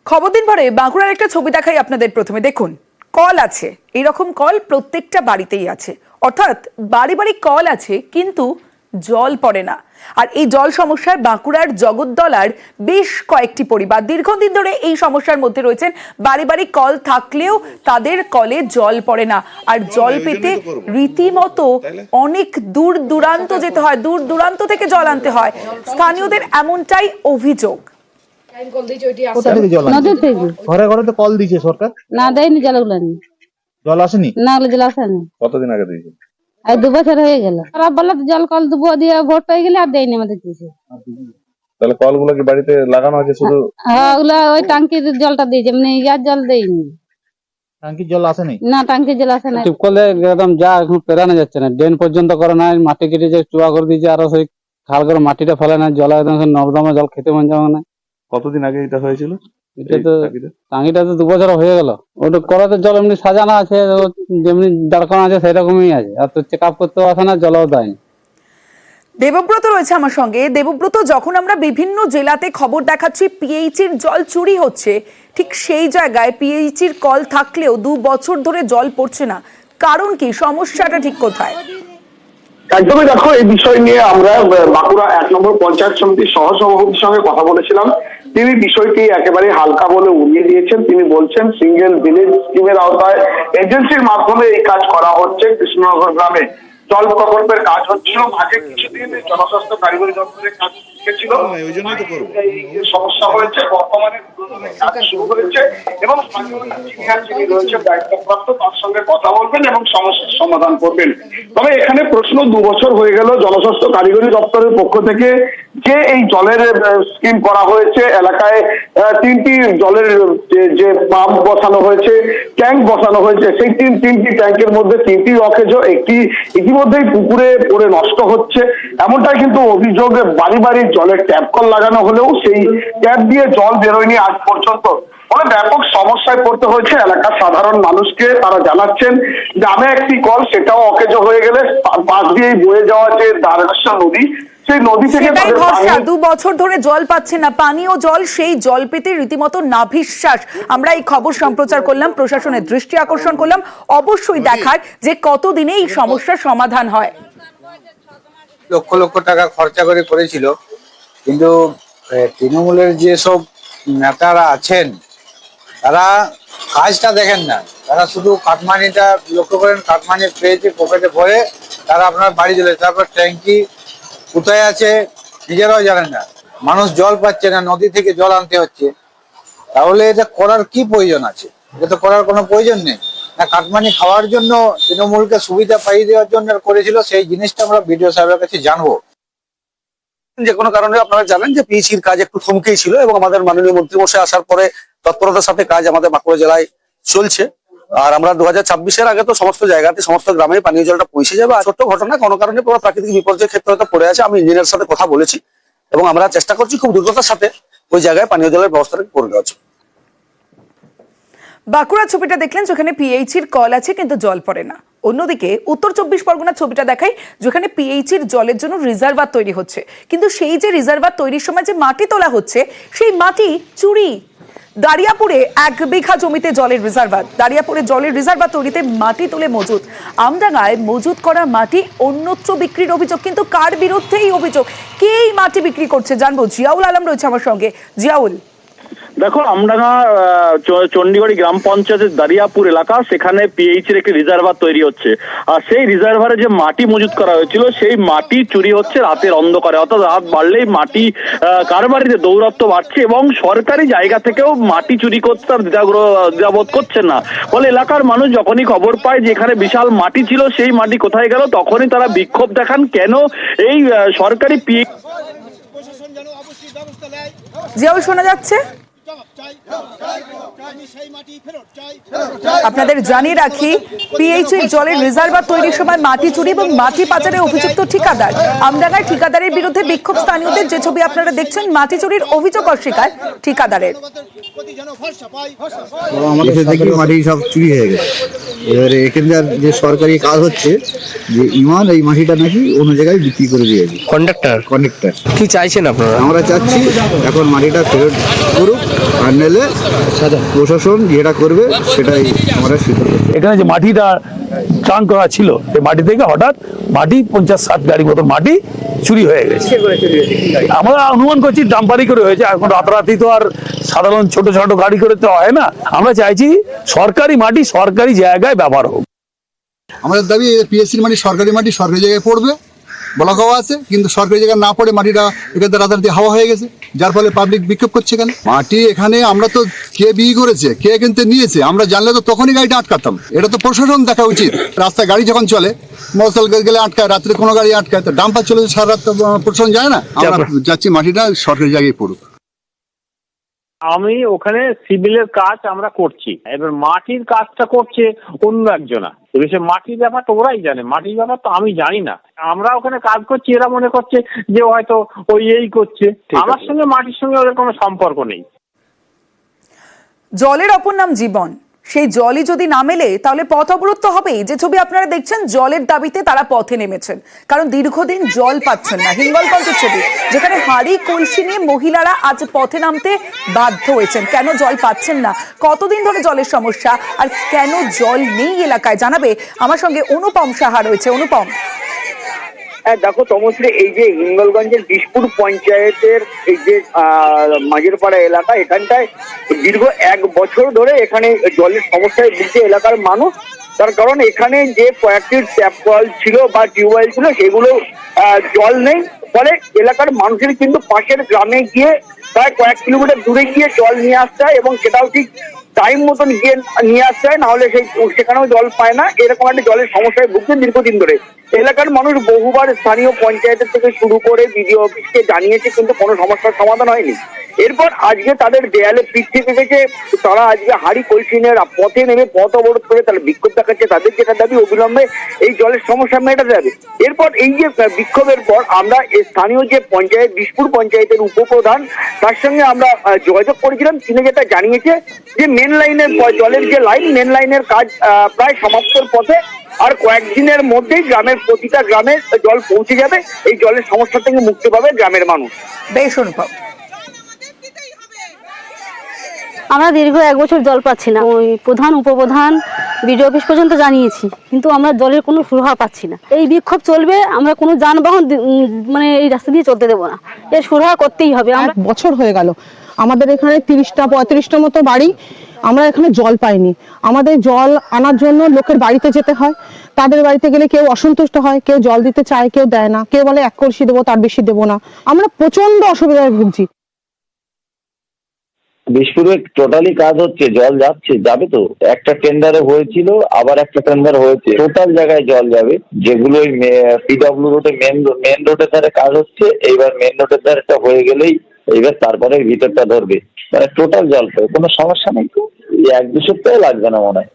খবর দিন ভরে বাঁকুড়ার একটা ছবি দেখাই আপনাদের। প্রথমে দেখুন, কল আছে, এইরকম কল প্রত্যেকটা বাড়িতেই আছে, অর্থাৎ বাড়ি বাড়ি কল আছে কিন্তু জল পড়ে না। আর এই জল সমস্যায় বাঁকুড়ার জগদ্দলার বেশ কয়েকটি পরিবার দীর্ঘদিন ধরে এই সমস্যার মধ্যে রয়েছেন। বাড়ি বাড়ি কল থাকলেও তাদের কলে জল পড়ে না, আর জল পেতে রীতিমতো অনেক দূর দূরান্ত যেতে হয়, দূর দূরান্ত থেকে জল আনতে হয়। স্থানীয়দের এমনটাই অভিযোগ। ঘরে ঘরে তো কল দিয়েছে সরকার, না দেয়নি জলগুলো, জল আসেনি। না জল আসেনি। কতদিন আগে দিয়েছে? আর 2 বছর হয়ে গেল। ওরা বললো জল কল দেবো, দিয়ে ভোট হয়ে গেলে আর দেয়নি আমাদের কিছু। তাহলে কলগুলো কি বাড়িতে লাগানো আছে শুধু? হ্যাঁ, ওগুলা ওই টাঙ্কির জলটা দিয়েছে, এমনি ইয়ার জল দেয়নি। টাঙ্কির জল আসেনি? না, টাঙ্কির জল আসে না। টিপকলে একদম যা এখন পেরানো যাচ্ছে না, ড্রেন পর্যন্ত করে না, মাটি কেটে যে চুয়া করে দিয়েছে, আরো সেই খাল করে মাটিটা ফেলে না, জল একদম নর্দমা জল খেতে মন যাবে না। কতদিন আগে এটা হয়েছিল? এটা তো টাঙ্কিটা তো 2 বছর হয়ে গেল। ওটা করাতে জল এমনি সাজানো আছে, যেমনি দাঁড় আছে সেরকমই আছে, আর তো চেক আপ করতেও আসে না, জলও দেয়নি। দেবব্রত রয়েছে আমার সঙ্গে। দেবব্রত, যখন আমরা বিভিন্ন জেলাতে খবর দেখাচ্ছি পিএইচির জল চুরি হচ্ছে, ঠিক সেই জায়গায় পিএইচির কল থাকলেও 2 বছর ধরে জল পড়ছে না, কারণ কি? সমস্যাটা ঠিক কোথায়? একদমই দেখো, এই বিষয় নিয়ে আমরা বাঁকুড়া 1 নম্বর পঞ্চায়েত সমিতির সহসভাপতির সঙ্গে কথা বলেছিলাম। তিনি বিষয়টি একেবারে হালকা বলে উড়িয়ে দিয়েছেন। তিনি বলছেন সিঙ্গেল ভিলেজ স্কিমের আওতায় এজেন্সির মাধ্যমে এই কাজ করা হচ্ছে। কৃষ্ণনগর গ্রামে জল প্রকল্পের কাজ হচ্ছিল, মাঝে কিছুদিন জনস্বাস্থ্য কারিগরি দপ্তরের কাজ ছিল, এই সমস্যা হয়েছে। বর্তমানে কাজ শুরু হয়েছে এবং যিনি রয়েছে দায়িত্বপ্রাপ্ত, তার সঙ্গে কথা বলবেন এবং সমস্যার সমাধান করবেন। তবে এখানে প্রশ্ন, 2 বছর হয়ে গেল জনস্বাস্থ্য কারিগরি দপ্তরের পক্ষ থেকে যে এই জলের স্কিম করা হয়েছে, এলাকায় 3টি জলের যে পাম্প বসানো হয়েছে, ট্যাঙ্ক বসানো হয়েছে, সেই 3টি ট্যাঙ্কের মধ্যে 3টি অকেজ, একটি ইতিমধ্যেই পুকুরে পড়ে নষ্ট হচ্ছে। এমনটাই কিন্তু অভিযোগ। বাড়ি বাড়ি জলের ট্যাপ কল লাগানো হলেও সেই ট্যাপ দিয়ে জল বেরোয়নি আজ পর্যন্ত। ফলে ব্যাপক সমস্যায় পড়তে হয়েছে এলাকার সাধারণ মানুষকে। তারা জানাচ্ছেন গ্রামে একটি কল, সেটাও অকেজ হয়ে গেলে পাশ দিয়েই বয়ে যাওয়া যে দ্বারকেশ্বর নদী, সেই নদী থেকে 2 বছর ধরে জল পাচ্ছে না, পানীয় জল, সেই জল পেতে রীতিমতো নাভিশ্বাস। আমরা এই খবর সম্প্রচার করলাম, প্রশাসনের দৃষ্টি আকর্ষণ করলাম, অবশ্যই দেখার যে কতদিনে এই সমস্যার সমাধান হয়। লক্ষ লক্ষ টাকা খরচা করে করেছিল, কিন্তু তৃণমূলের যেসব নেতারা আছেন তারা কাজটা দেখেন না। তারা শুধু কাটমানিটা লক্ষ্য করেন, কাটমানি পেয়েছে পকেটে ভরে তারা আপনার বাড়ি চলে, তারপর ট্যাঙ্কি কোথায় আছে নিজেরাও জানেন না। মানুষ জল পাচ্ছে না, নদী থেকে জল আনতে হচ্ছে। তাহলে এটা করার কি প্রয়োজন আছে? এটা তো করার কোনো প্রয়োজন নেই। না, কাটমানি খাওয়ার জন্য তৃণমূলকে সুবিধা পাইয়ে দেওয়ার জন্য করেছিল, সেই জিনিসটা আমরা বিডিও সাহেবের কাছে জানবো। যে কোনো কারণে আপনারা জানেন যে পিএইচির কাজ একটু থমকেই ছিল এবং আমাদের মাননীয় মন্ত্রীমশাই আসার পরে তৎপরতার সাথে কাজ আমাদের বাঁকুড়া জেলায় চলছে। আর আমরা 2026-এর আগে তো সমস্ত জায়গাতে, সমস্ত গ্রামে পানীয় জলটা পৌঁছে যাবে। আর ছোট্ট ঘটনা, কোনো কারণে পুরো প্রাকৃতিক বিপর্যয়ের ক্ষেত্রে হয়তো পড়ে আছে, আমি ইঞ্জিনিয়ারের সাথে কথা বলেছি এবং আমরা চেষ্টা করছি খুব দ্রুততার সাথে ওই জায়গায় পানীয় জলের ব্যবস্থাটা করে দেওয়া হচ্ছে। বাঁকুড়া ছবিটা দেখলেন, যেখানে পিএইচির কল আছে কিন্তু জল পড়ে না। অন্যদিকে উত্তর 24 পরগনার ছবিটা দেখাই, যেখানে পিএইচির জলের জন্য রিজার্ভার তৈরি হচ্ছে, কিন্তু সেই যে রিজার্ভার তৈরির সময় যে মাটি তোলা হচ্ছে, সেই মাটি চুরি। দারিয়াপুরে 1 বিঘা জমিতে জলের রিজার্ভার, দারিয়াপুরে জলের রিজার্ভার তৈরিতে মাটি তুলে মজুত। আমডাঙ্গায় মজুত করা মাটি অন্যত্র বিক্রির অভিযোগ, কিন্তু কার বিরুদ্ধে এই অভিযোগ? কে এই মাটি বিক্রি করছে জানবো। জিয়াউল আলম রয়েছে আমার সঙ্গে। জিয়াউল, দেখো, আমডাঙ্গা চণ্ডীগড়ি গ্রাম পঞ্চায়েতের দারিয়াপুর এলাকা, সেখানে পিএইচির একটি রিজার্ভার তৈরি হচ্ছে। আর সেই রিজার্ভারে যে মাটি মজুত করা হয়েছিল, সেই মাটি চুরি হচ্ছে রাতের অন্ধকারে। অর্থাৎ রাত বাড়লেই মাটি কারবারিতে দৌরাত্ম্য বাড়ছে এবং সরকারি জায়গা থেকেও মাটি চুরি করতে তার দ্বিধাবোধ করছেন না। ফলে এলাকার মানুষ যখনই খবর পায় যে এখানে বিশাল মাটি ছিল, সেই মাটি কোথায় গেল, তখনই তারা বিক্ষোভ দেখান। কেন এই সরকারি জিয়াউল শোনা যাচ্ছে? আপনাদের জানিয়ে রাখি, পিএইচির জলের রিজার্ভার তৈরির সময় মাটি চুরি এবং মাটি পাচারে অভিযুক্ত ঠিকাদার। আমডাঙ্গায় ঠিকাদারের বিরুদ্ধে বিক্ষোভ স্থানীয়দের। যে ছবি আপনারা দেখছেন, মাটি চুরির অভিযোগ অস্বীকার ঠিকাদারের। এসে দেখি মাটি সব চুরি হয়ে গেছে। এবারে এখানকার যে সরকারি কাজ হচ্ছে যে ইমান এই মাটিটা নাকি অন্য জায়গায় বিক্রি করে দিয়েছে কন্ডাক্টর কি চাইছেন আপনারা? আমরা চাচ্ছি এখন মাটিটা ফেরত করুক, আর নাহলে প্রশাসন যেটা করবে সেটাই আমরা স্বীকার করব। এখানে যে মাটিটা টান করা ছিল এই মাটি থেকে হঠাৎ মাটি 50-60 গাড়ি মতো মাটি চুরি হয়ে গেছে। আমরা অনুমান করছি ডাম্পারি করে হয়েছে। এখন রাতারাতি তো আর সাধারণ ছোট ছোট গাড়ি করে তো হয় না। আমরা চাইছি সরকারি মাটি সরকারি জায়গায় ব্যবহার হোক। আমাদের দাবি পিএসসির মাটি সরকারি জায়গায় পড়বে, ব্লক হওয়া আছে, কিন্তু সরকারি জায়গায় না পড়ে মাটিটা এখানে রাতারাতি হাওয়া হয়ে গেছে, যার ফলে পাবলিক বিক্ষোভ করছে। এখানে মাটি এখানে আমরা তো কে বিয়ে করেছে, কে কিনতে নিয়েছে আমরা জানলে তো তখনই গাড়িটা আটকাতাম। এটা তো প্রশাসন দেখা উচিত। রাস্তায় গাড়ি যখন চলে, মোটরসাইকেল গেলে আটকায়, রাত্রে কোনো গাড়ি আটকায়, তো ডাম্পার চলে সারা রাত প্রশাসন যায় না। আমরা যাচ্ছি মাটিটা সরকারি জায়গায় পড়ুক। আমি ওখানে সিভিলের কাজ আমরা করছি, এবার মাটির কাজটা করছে অন্য একজনা। সে মাটির ব্যাপারটা ওরাই জানে, মাটির ব্যাপার তো আমি জানি না। আমরা ওখানে কাজ করছি, এরা মনে করছে যে হয়তো ওই এই করছে। আমার সঙ্গে মাটির সঙ্গে ওদের কোনো সম্পর্ক নেই। জলের অপর নাম জীবন, সেই জলই যদি না মেলে তাহলে পথ অবরোধ তো হবেই। যে ছবি আপনারা দেখছেন, জলের দাবিতে তারা পথে নেমেছেন, কারণ দীর্ঘদিন জল পাচ্ছেন না। হিঙ্গলগঞ্জের ছবি, যেখানে হাড়ি কলসি নিয়ে মহিলারা আজ পথে নামতে বাধ্য হয়েছেন। কেন জল পাচ্ছেন না, কতদিন ধরে জলের সমস্যা, আর কেন জল নেই এলাকায়, জানাবে আমার সঙ্গে অনুপম সাহা রয়েছে। অনুপম, দেখো তমশ্রী, এই যে হিঙ্গলগঞ্জের বিশপুর পঞ্চায়েতের এই যে মাঝেরপাড়া এলাকা, এখানটায় দীর্ঘ 1 বছর ধরে এখানে জলের সমস্যায় ভুগছে এলাকার মানুষ। তার কারণ এখানে যে কয়েকটি ট্যাপ কল ছিল বা টিউবওয়েল ছিল সেগুলো জল নেই, ফলে এলাকার মানুষের কিন্তু পাশের গ্রামে গিয়ে প্রায় কয়েক কিলোমিটার দূরে গিয়ে জল নিয়ে আসতে হয়, এবং সেটাও ঠিক টাইম মতন গিয়ে নিয়ে আসতে হয়, নাহলে সেখানেও জল পায় না। এরকম একটা জলের সমস্যায় ভুগছেন দীর্ঘদিন ধরে। এলাকার মানুষ বহুবার স্থানীয় পঞ্চায়েতের থেকে শুরু করে বিডিও অফিসকে জানিয়েছে, কিন্তু কোনো সমস্যার সমাধান হয়নি। এরপর আজকে তাদের দেয়ালে পিঠ থেকে গেছে। তারা আজকে হাড়ি কলসি নিয়ে পথে নেমে পথ অবরোধ করে তারা বিক্ষোভ দেখাচ্ছে। তাদের যেটা দাবি অবিলম্বে এই জলের সমস্যা মেটাতে হবে। এরপর এই যে বিক্ষোভের পর আমরা স্থানীয় যে পঞ্চায়েত, বিশপুর পঞ্চায়েতের উপপ্রধান, তার সঙ্গে আমরা যোগাযোগ করেছিলাম। তিনি যেটা জানিয়েছে যে মেন লাইনের জলের যে লাইন, মেন লাইনের কাজ প্রায় সমাপ্তর পথে, আর কয়েকদিনের মধ্যেই গ্রামের প্রতিটা গ্রামে জল পৌঁছে যাবে। এই জলের সমস্যা থেকে মুক্তি পাবে গ্রামের মানুষ। বেশ অনুপম। আমরা দীর্ঘ 1 বছর জল পাচ্ছি না। ওই প্রধান, উপপ্রধান, বিডিও অফিস পর্যন্ত জানিয়েছি, কিন্তু আমরা জলের কোনো সুরাহা পাচ্ছি না। এই বিক্ষোভ চলবে, আমরা কোনো যানবাহন মানে এই রাস্তা দিয়ে চলতে দেবো না। এর সুরাহা করতেই হবে। 1 বছর হয়ে গেল আমাদের এখানে 30-35টা মতো বাড়ি, আমরা এখানে জল পাইনি। আমাদের জল আনার জন্য লোকের বাড়িতে যেতে হয়। তাদের বাড়িতে গেলে কেউ অসন্তুষ্ট হয়, কেউ জল দিতে চায়, কেউ দেয় না, কেউ বলে 1 কলসি দেবো, তার বেশি দেবো না। আমরা প্রচন্ড অসুবিধায় ভুগছি। বিশপুরে টোটালি কাজ হচ্ছে, জল যাবে তো। একটা টেন্ডারে হয়েছিল, আবার একটা টেন্ডার হয়েছে, টোটাল জায়গায় জল যাবে। যেগুলো পিডব্লিউ রোডে মেন রোডের ধারে কাজ হচ্ছে, এইবার মেন রোডের ধারেটা হয়ে গেলেই এইবার তারপরে ভিতরটা ধরবে, মানে টোটাল জল পাবে, কোনো সমস্যা নেই। 1-2 সপ্তাহ লাগবে না মনে হয়।